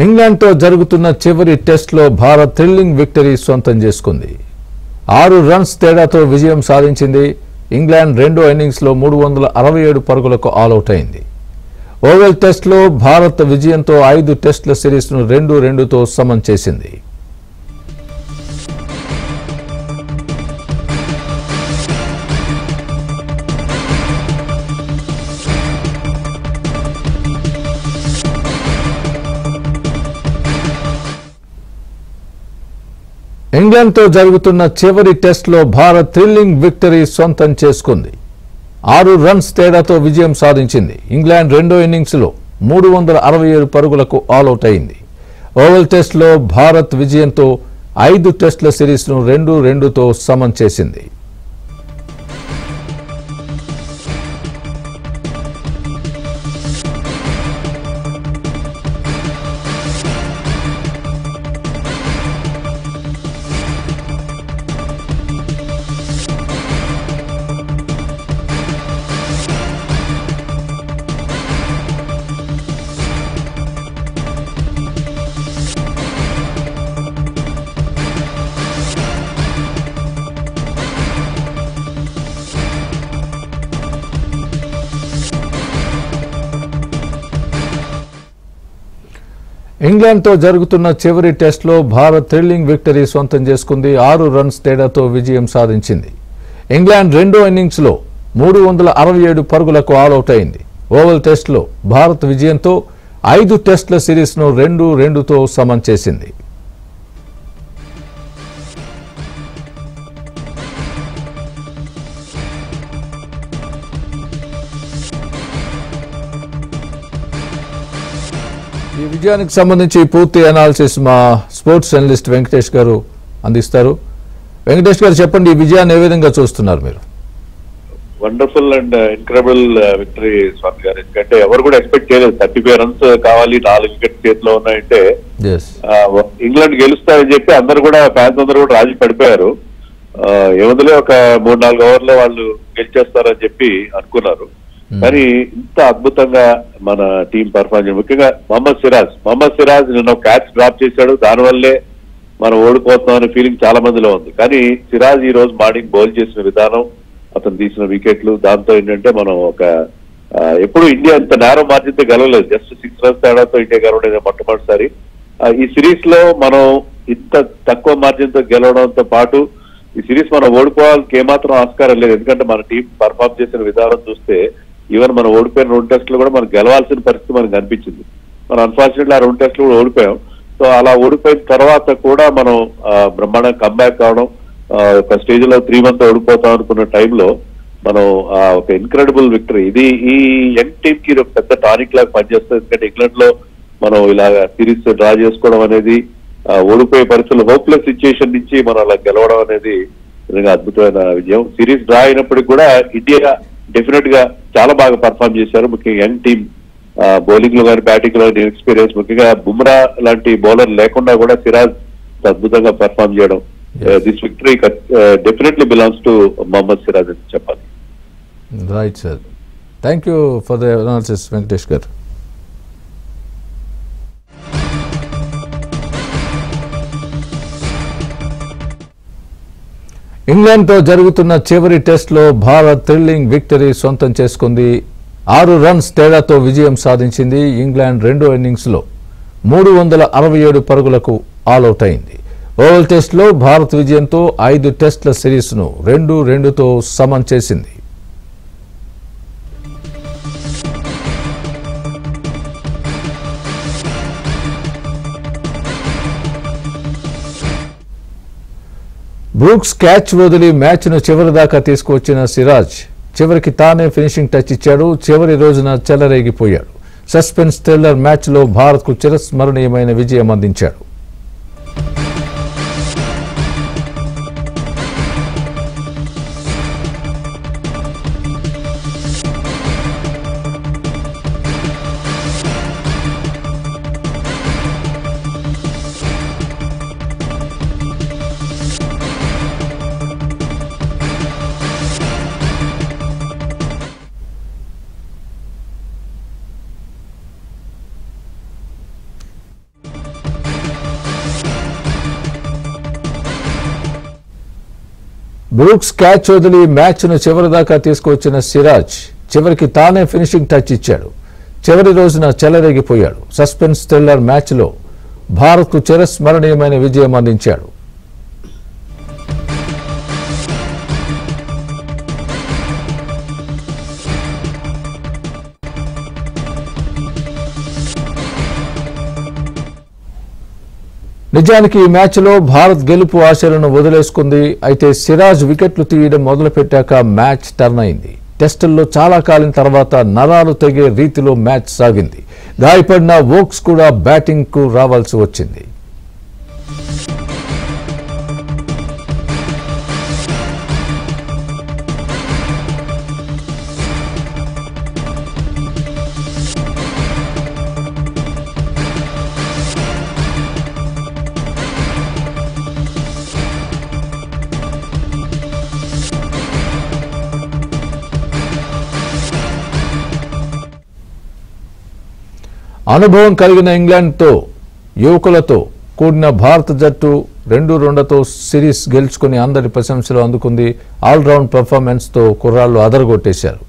ఇంగ్లాండ్తో జరుగుతున్న చివరి టెస్ట్లో భారత్ థ్రిల్లింగ్ విక్టరీ సొంతం చేసుకుంది. 6 రన్స్ తేడాతో విజయం సాధించింది. ఇంగ్లాండ్ రెండో ఇన్నింగ్స్లో 367 పరుగులకు ఆలౌట్ అయింది. ఓవల్ టెస్ట్లో భారత్ విజయంతో 5 టెస్టుల సిరీస్ను 2-2తో సమం చేసింది. ఇంగ్లాండ్తో జరుగుతున్న చివరి టెస్ట్లో భారత్ థ్రిల్లింగ్ విక్టరీ సొంతం చేసుకుంది. 6 రన్స్ తేడాతో విజయం సాధించింది. ఇంగ్లాండ్ రెండో ఇన్నింగ్స్లో 367 పరుగులకు ఆలౌట్ అయింది. ఓవల్ టెస్ట్లో భారత్ విజయంతో 5 టెస్టుల సిరీస్ను 2-2తో సమం చేసింది. ఇంగ్లాండ్తో జరుగుతున్న చివరి టెస్ట్లో భారత్ థ్రిల్లింగ్ విక్టరీ సొంతం చేసుకుంది. 6 రన్స్ తేడాతో విజయం సాధించింది. ఇంగ్లాండ్ రెండో ఇన్నింగ్స్లో 367 పరుగులకు ఆలౌట్ అయింది. ఓవల్ టెస్ట్లో భారత్ విజయంతో 5 టెస్టుల సిరీస్ను 2-2తో సమం చేసింది. ఈ విజయానికి సంబంధించి పూర్తి అనాలిసిస్ మా స్పోర్ట్స్ జర్నలిస్ట్ వెంకటేష్ గారు అందిస్తారు. వెంకటేష్ గారు చెప్పండి, ఈ విజయాన్ని ఏ విధంగా చూస్తున్నారు మీరు? వండర్ఫుల్ అండ్ ఇన్క్రెడిబుల్ విక్టరీ స్వామి గారు. ఎందుకంటే ఎవరు కూడా ఎక్స్పెక్ట్ చేయలేదు 35 రన్స్ కావాలి, 4 వికెట్ చేతిలో ఉన్నాయంటే ఇంగ్లాండ్ గెలుస్తారని చెప్పి అందరు కూడా ఫ్యాన్స్ అందరూ కూడా రాజీ పడిపోయారు. ఏముందులే ఒక 3-4 ఓవర్లో వాళ్ళు గెలిచేస్తారని చెప్పి అనుకున్నారు. కానీ ఇంత అద్భుతంగా మన టీం పర్ఫార్మ్ చేయాలి. ముఖ్యంగా మహమ్మద్ సిరాజ్ నిన్న క్యాచ్ డ్రాప్ చేశాడు. దానివల్లే మనం ఓడిపోతున్నాం అనే ఫీలింగ్ చాలా మందిలో ఉంది. కానీ సిరాజ్ ఈ రోజు మార్నింగ్ బౌల్ చేసిన విధానం, అతను తీసిన వికెట్లు, దాంతో ఏంటంటే మనం ఎప్పుడు ఇండియా ఇంత నేరో మార్జిన్ తో గెలవలేదు. జస్ట్ 6 రన్స్ తేడాతో ఇండియా గెలవడం మొట్టమొదటిసారి. ఈ సిరీస్ లో మనం ఇంత తక్కువ మార్జిన్ తో గెలవడంతో పాటు ఈ సిరీస్ మనం ఓడిపోవాలని ఏమాత్రం ఆస్కారం లేదు. ఎందుకంటే మన టీం పర్ఫార్మ్ చేసిన విధానం చూస్తే ఈవెన్ మనం ఓడిపోయిన 2 టెస్టులు కూడా మనకు గెలవాల్సిన పరిస్థితి మనకు కనిపించింది. మనం అన్ఫార్చునేట్లీ ఆ 2 టెస్టులు కూడా ఓడిపోయాం. సో అలా ఓడిపోయిన తర్వాత కూడా మనం బ్రహ్మాండంగా కంబ్యాక్ కావడం, ఒక స్టేజ్ లో 3 మంత్ ఓడిపోతాం అనుకున్న టైంలో మనం ఒక ఇన్క్రెడిబుల్ విక్టరీ. ఇది ఈ యంగ్ టీమ్ కి ఒక పెద్ద టానిక్ లాగా పనిచేస్తుంది. ఎందుకంటే ఇంగ్లాండ్ లో మనం ఇలాగ సిరీస్ డ్రా చేసుకోవడం అనేది, ఓడిపోయే పరిస్థితులు, హోప్లెస్ సిచ్యుయేషన్ నుంచి మనం అలా గెలవడం అనేది నిజంగా అద్భుతమైన విజయం. సిరీస్ డ్రా అయినప్పటికీ కూడా ఇండియా డెఫినెట్ గా చాలా బాగా పర్ఫార్మ్ చేశారు. ముఖ్యంగా యంగ్ టీమ్ బౌలింగ్ లో కానీ బ్యాటింగ్ లో కానీ ఎక్స్పీరియన్స్, ముఖ్యంగా బుమ్రా లాంటి బౌలర్ లేకుండా కూడా సిరాజ్ అద్భుతంగా పర్ఫార్మ్ చేయడం. This victory definitely belongs to Mohammed Siraj అని చెప్పాలి. Right sir, thank you for the analysis Venkatesh garu. ఇంగ్లాండ్తో జరుగుతున్న చివరి టెస్ట్లో భారత్ థ్రిల్లింగ్ విక్టరీ సొంతం చేసుకుంది. 6 రన్స్ తేడాతో విజయం సాధించింది. ఇంగ్లాండ్ రెండో ఇన్నింగ్స్లో 367 పరుగులకు ఆలౌట్ అయింది. ఓవల్ టెస్ట్లో భారత్ విజయంతో 5 టెస్టుల సిరీస్ను 2-2తో సమం చేసింది. బ్రూక్స్ క్యాచ్ వదిలి మ్యాచ్ను చివరిదాకా తీసుకువచ్చిన సిరాజ్ చివరికి తానే ఫినిషింగ్ టచ్ ఇచ్చాడు. చివరి రోజున చెలరేగిపోయాడు. సస్పెన్స్ థ్రిల్లర్ మ్యాచ్లో భారత్కు చిరస్మరణీయమైన విజయం అందించాడు. బ్రూక్స్ క్యాచ్ వదిలి మ్యాచ్ను చివరిదాకా తీసుకువచ్చిన సిరాజ్ చివరికి తానే ఫినిషింగ్ టచ్ ఇచ్చాడు. చివరి రోజున చెలరేగిపోయాడు. సస్పెన్స్ థ్రిల్లర్ మ్యాచ్లో భారత్కు చిరస్మరణీయమైన విజయం అందించాడు. నిజానికి ఈ మ్యాచ్లో భారత్ గెలుపు ఆశలను వదిలేసుకుంది. అయితే సిరాజ్ వికెట్లు తీయడం మొదలుపెట్టాక మ్యాచ్ టర్న్ అయింది. టెస్టుల్లో చాలా కాలం తర్వాత నరాలు తెగే రీతిలో మ్యాచ్ సాగింది. గాయపడిన వోక్స్ కూడా బ్యాటింగ్కు రావాల్సి వచ్చింది. అనుభవం కలిగిన ఇంగ్లాండ్తో యువకులతో కూడిన భారత జట్టు 2-2తో సిరీస్ గెలుచుకుని అందరి ప్రశంసలు అందుకుంది. ఆల్రౌండ్ పెర్ఫార్మెన్స్తో కుర్రాళ్లు అదరగొట్టేశారు.